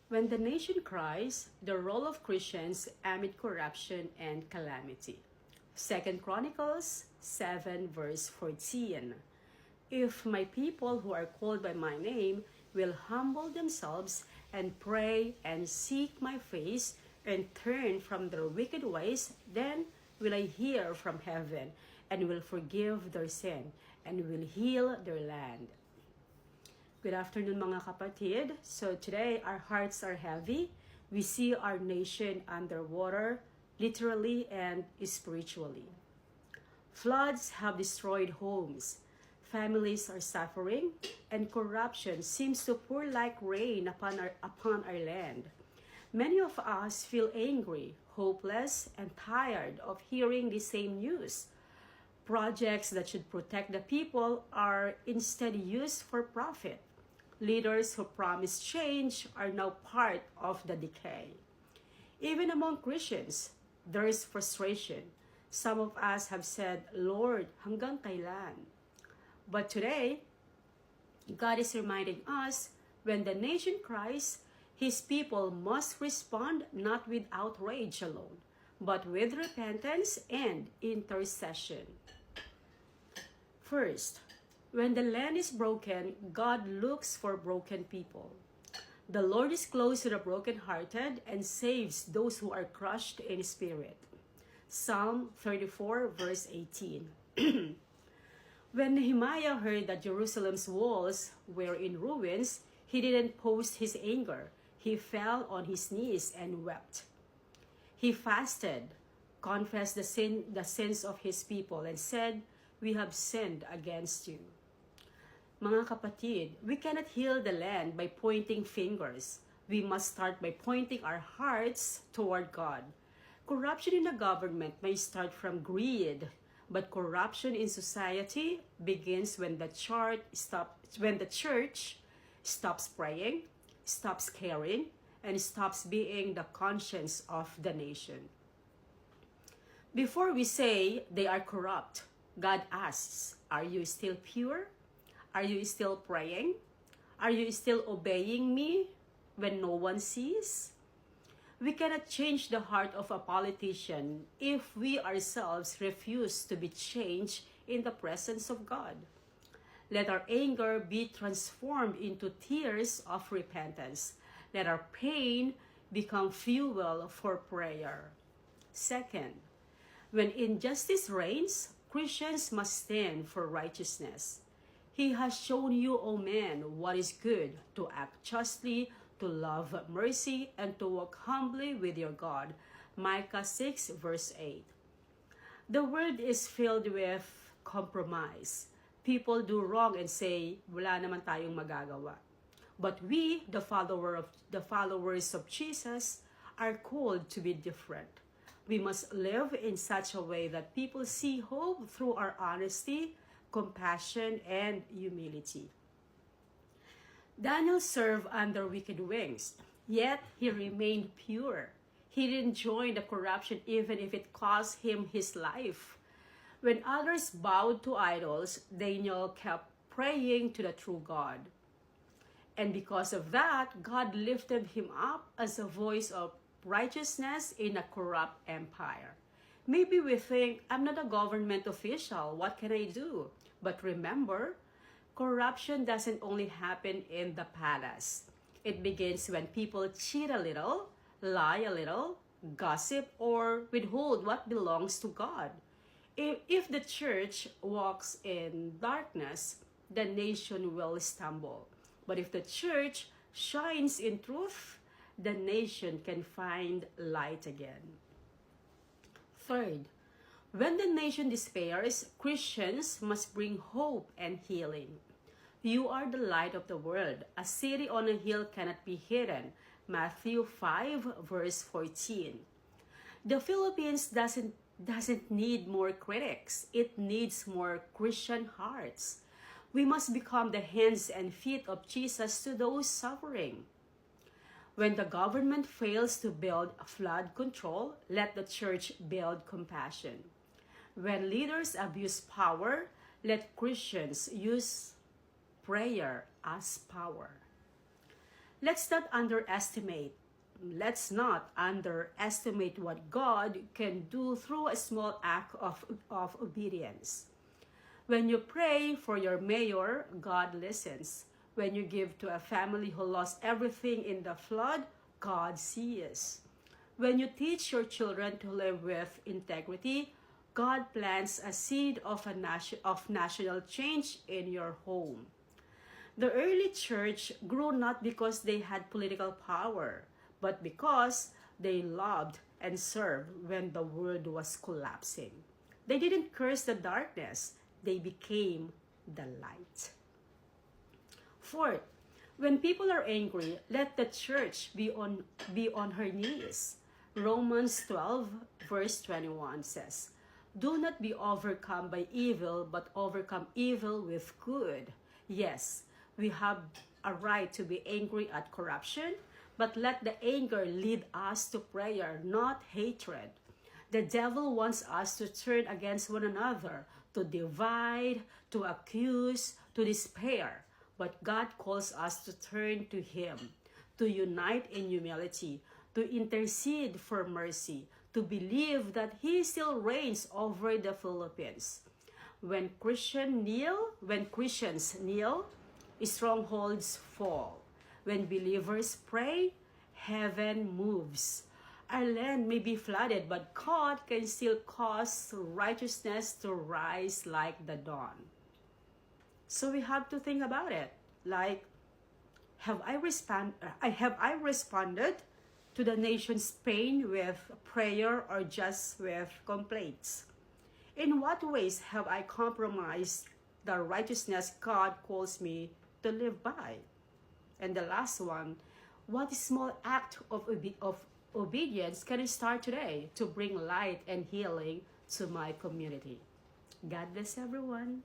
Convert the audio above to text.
When the nation cries, the role of Christians amid corruption and calamity. Second Chronicles 7 verse 14. If my people who are called by my name will humble themselves and pray and seek my face and turn from their wicked ways, then will I hear from heaven and will forgive their sin and will heal their land. Good afternoon mga kapatid. So today our hearts are heavy. We see our nation underwater, literally and spiritually. Floods have destroyed homes. Families are suffering, and corruption seems to pour like rain upon our land. Many of us feel angry, hopeless, and tired of hearing the same news. Projects that should protect the people are instead used for profit. Leaders who promise change are now part of the decay. Even among Christians, there is frustration. Some of us have said, Lord, hanggang kailan? But today, God is reminding us, when the nation cries, His people must respond not with outrage alone, but with repentance and intercession. First, when the land is broken, God looks for broken people. The Lord is close to the brokenhearted and saves those who are crushed in spirit. Psalm 34 verse 18. When Nehemiah heard that Jerusalem's walls were in ruins, he didn't post his anger. He fell on his knees and wept. He fasted, confessed the sins of his people, and said, "We have sinned against you." Mga kapatid, we cannot heal the land by pointing fingers. We must start by pointing our hearts toward God. Corruption in the government may start from greed, but corruption in society begins when the church stops praying, stops caring, and stops being the conscience of the nation. Before we say they are corrupt, God asks, are you still pure? Are you still praying? Are you still obeying me when no one sees? We cannot change the heart of a politician if we ourselves refuse to be changed in the presence of God. Let our anger be transformed into tears of repentance. Let our pain become fuel for prayer. Second, when injustice reigns, Christians must stand for righteousness. He has shown you, O men, what is good, to act justly, to love mercy, and to walk humbly with your God. Micah 6 verse 8. The world is filled with compromise. People do wrong and say, wala naman tayong magagawa. But we, the followers of Jesus, are called to be different. We must live in such a way that people see hope through our honesty, compassion, and humility. Daniel served under wicked wings, yet he remained pure. He didn't join the corruption even if it cost him his life. When others bowed to idols, Daniel kept praying to the true God. And because of that, God lifted him up as a voice of righteousness in a corrupt empire. Maybe we think, I'm not a government official, what can I do? But remember, corruption doesn't only happen in the palace. It begins when people cheat a little, lie a little, gossip, or withhold what belongs to God. If the church walks in darkness, the nation will stumble. But if the church shines in truth, the nation can find light again. Third, when the nation despairs, Christians must bring hope and healing. You are the light of the world. A city on a hill cannot be hidden. Matthew 5 verse 14. The Philippines doesn't need more critics. It needs more Christian hearts. We must become the hands and feet of Jesus to those suffering. When the government fails to build flood control, let the church build compassion. When leaders abuse power, let Christians use prayer as power. Let's not underestimate. Let's not underestimate what God can do through a small act of obedience. When you pray for your mayor, God listens. When you give to a family who lost everything in the flood, God sees. When you teach your children to live with integrity, God plants a seed of national change in your home. The early church grew not because they had political power, but because they loved and served when the world was collapsing. They didn't curse the darkness, they became the light. Fourth, when people are angry, let the church be on her knees. Romans 12 verse 21 says, "Do not be overcome by evil, but overcome evil with good." Yes, we have a right to be angry at corruption, but let the anger lead us to prayer, not hatred. The devil wants us to turn against one another, to divide, to accuse, to despair. But God calls us to turn to Him, to unite in humility, to intercede for mercy, to believe that He still reigns over the Philippines. When Christians kneel, strongholds fall. When believers pray, heaven moves. Our land may be flooded, but God can still cause righteousness to rise like the dawn. So we have to think about it. Like, have I responded to the nation's pain with prayer or just with complaints? In what ways have I compromised the righteousness God calls me to live by? And the last one, what small act of obedience can I start today to bring light and healing to my community? God bless everyone.